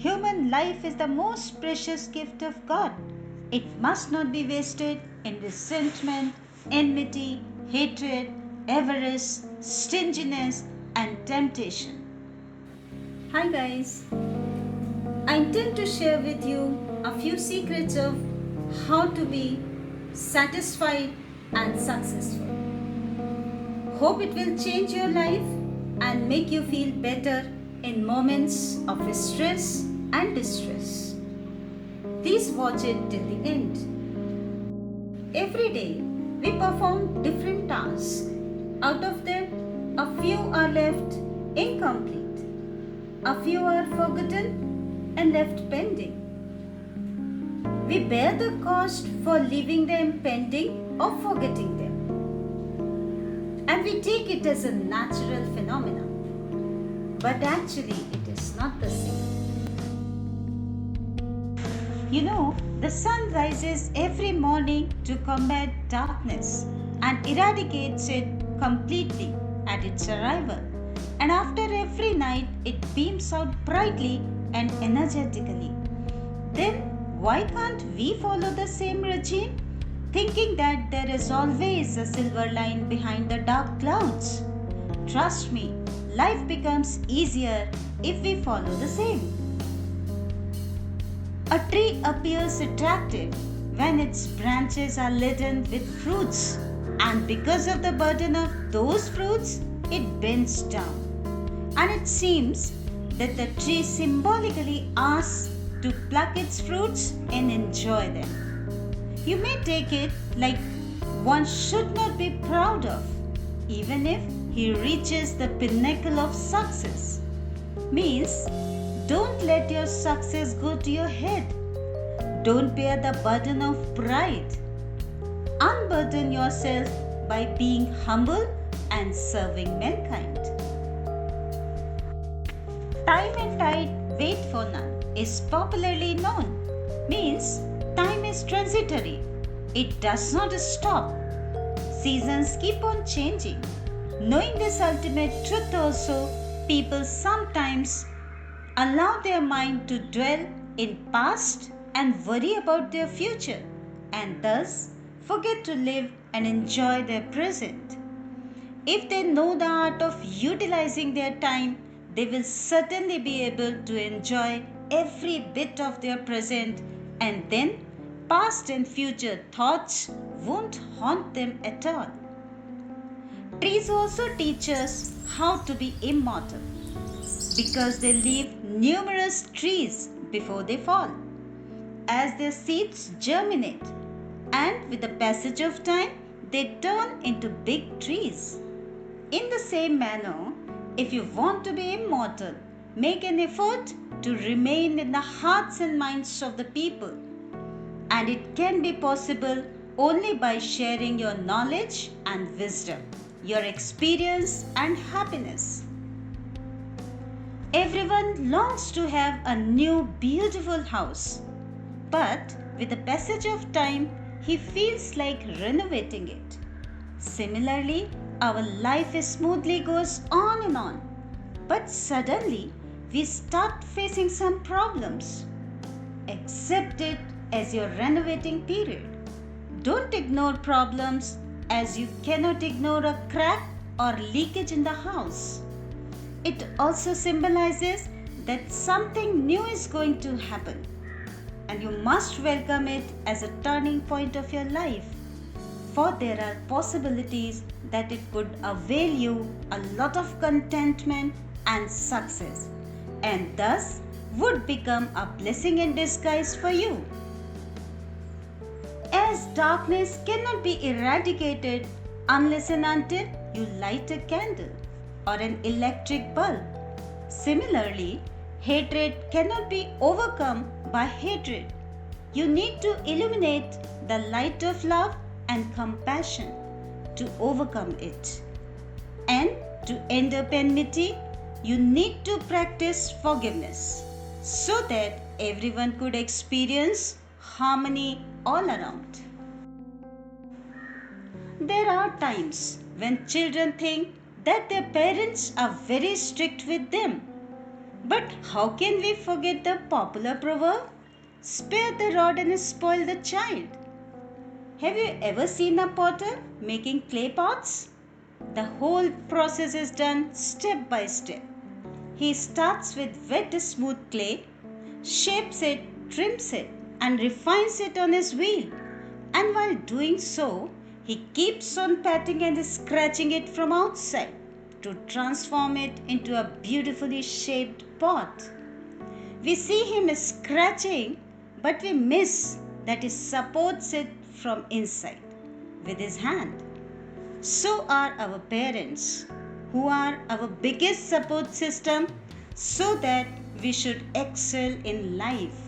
Human life is the most precious gift of God. It must not be wasted in resentment, enmity, hatred, avarice, stinginess, and temptation. Hi guys, I intend to share with you a few secrets of how to be satisfied and successful. Hope it will change your life and make you feel better in moments of stress and distress. Please watch it till the end. Every day we perform different tasks. Out of them, a few are left incomplete. A few are forgotten and left pending. We bear the cost for leaving them pending or forgetting them. And we take it as a natural phenomenon. But actually, it is not the same. You know, the sun rises every morning to combat darkness and eradicates it completely at its arrival. And after every night, it beams out brightly and energetically. Then, why can't we follow the same regime? Thinking that there is always a silver line behind the dark clouds. Trust me, life becomes easier if we follow the same. A tree appears attractive when its branches are laden with fruits, and because of the burden of those fruits, it bends down. And it seems that the tree symbolically asks to pluck its fruits and enjoy them. You may take it like one should not be proud of, even if he reaches the pinnacle of success. Means, don't let your success go to your head. Don't bear the burden of pride. Unburden yourself by being humble and serving mankind. Time and tide wait for none is popularly known. Means, time is transitory. It does not stop. Seasons keep on changing. Knowing this ultimate truth also, people sometimes allow their mind to dwell in past and worry about their future, and thus forget to live and enjoy their present. If they know the art of utilizing their time, they will certainly be able to enjoy every bit of their present, and then past and future thoughts won't haunt them at all. Trees also teach us how to be immortal because they leave numerous trees before they fall. As their seeds germinate, and with the passage of time, they turn into big trees. In the same manner, if you want to be immortal, make an effort to remain in the hearts and minds of the people. And it can be possible only by sharing your knowledge and wisdom, your experience and happiness. Everyone longs to have a new beautiful house, but with the passage of time, he feels like renovating it. Similarly, our life smoothly goes on and on, but suddenly we start facing some problems. Accept it as your renovating period. Don't ignore problems as you cannot ignore a crack or leakage in the house. It also symbolizes that something new is going to happen, and you must welcome it as a turning point of your life, for there are possibilities that it could avail you a lot of contentment and success, and thus would become a blessing in disguise for you. As darkness cannot be eradicated unless and until you light a candle or an electric bulb. Similarly, hatred cannot be overcome by hatred. You need to illuminate the light of love and compassion to overcome it. And to end up enmity, you need to practice forgiveness so that everyone could experience harmony all around. There are times when children think that their parents are very strict with them. But how can we forget the popular proverb? Spare the rod and spoil the child. Have you ever seen a potter making clay pots? The whole process is done step by step. He starts with wet smooth clay, shapes it, trims it, and refines it on his wheel. And while doing so, he keeps on patting and scratching it from outside to transform it into a beautifully shaped pot. We see him scratching, but we miss that he supports it from inside with his hand. So are our parents, who are our biggest support system, so that we should excel in life.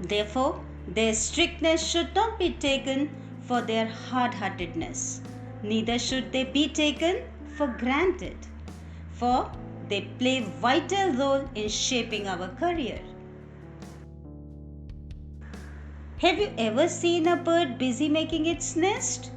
Therefore, their strictness should not be taken for their hard heartedness, neither should they be taken for granted, for they play a vital role in shaping our career. Have you ever seen a bird busy making its nest?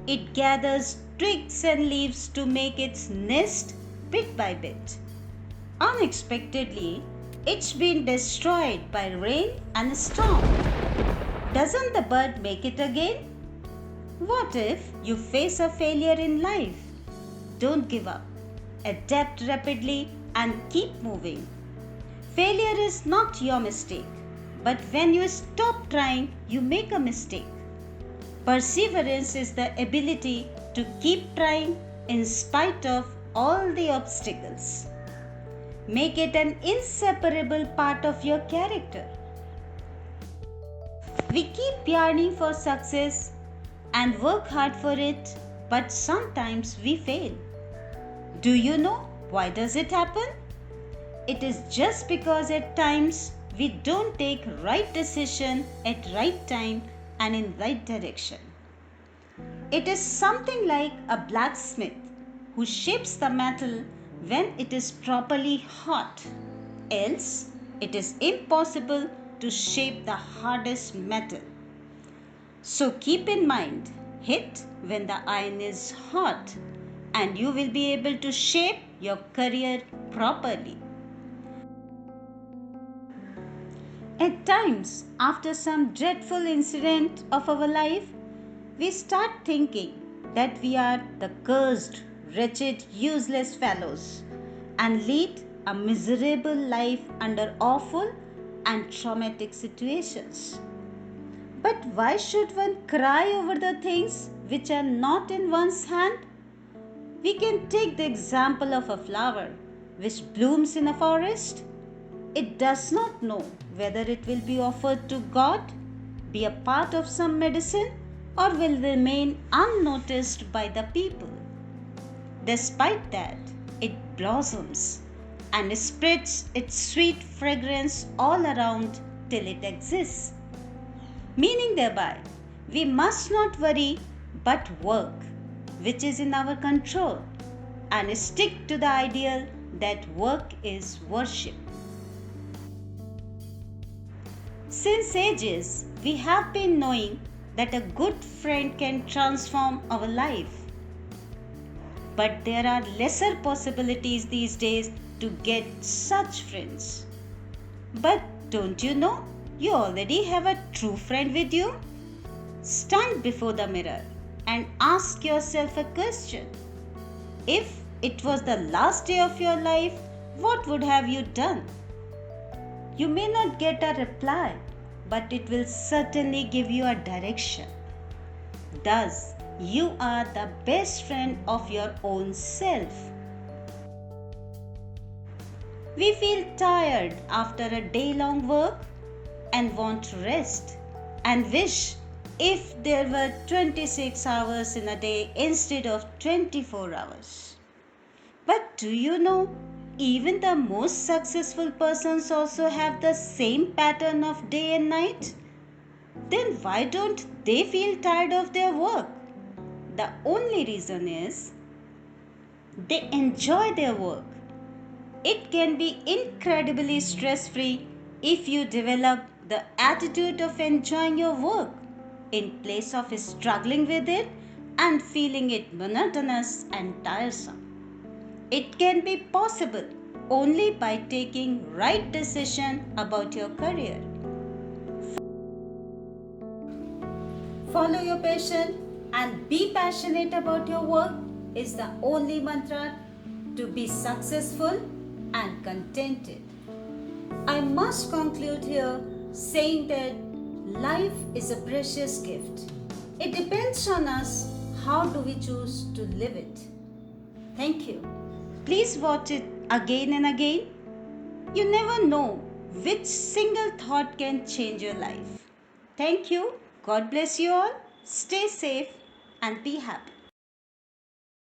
It gathers twigs and leaves to make its nest bit by bit. Unexpectedly, it's been destroyed by rain and storm. Doesn't the bird make it again? What if you face a failure in life? Don't give up. Adapt rapidly and keep moving. Failure is not your mistake, but when you stop trying, you make a mistake. Perseverance is the ability to keep trying in spite of all the obstacles. Make it an inseparable part of your character. We keep yearning for success and work hard for it, but sometimes we fail. Do you know why does it happen? It is just because at times we don't take right decision at right time and in right direction. It is something like a blacksmith who shapes the metal when it is properly hot. Else, it is impossible to shape the hardest metal. So keep in mind, hit when the iron is hot and you will be able to shape your career properly. At times, after some dreadful incident of our life, we start thinking that we are the cursed, wretched, useless fellows and lead a miserable life under awful and traumatic situations. But why should one cry over the things which are not in one's hand? We can take the example of a flower which blooms in a forest. It does not know whether it will be offered to God, be a part of some medicine, or will remain unnoticed by the people. Despite that, it blossoms and spreads its sweet fragrance all around till it exists. Meaning thereby, we must not worry but work, which is in our control, and stick to the ideal that work is worship. Since ages, we have been knowing that a good friend can transform our life. But there are lesser possibilities these days to get such friends. But don't you know, you already have a true friend with you? Stand before the mirror and ask yourself a question. If it was the last day of your life, what would have you done? You may not get a reply, but it will certainly give you a direction. Thus, you are the best friend of your own self. We feel tired after a day-long work and want to rest and wish if there were 26 hours in a day instead of 24 hours. But do you know, even the most successful persons also have the same pattern of day and night? Then why don't they feel tired of their work? The only reason is they enjoy their work. It can be incredibly stress-free if you develop the attitude of enjoying your work in place of struggling with it and feeling it monotonous and tiresome. It can be possible only by taking right decision about your career. Follow your passion and be passionate about your work is the only mantra to be successful and contented. I must conclude here saying that life is a precious gift. It depends on us how do we choose to live it. Thank you. Please watch it again and again. You never know which single thought can change your life. Thank you. God bless you all. Stay safe and be happy.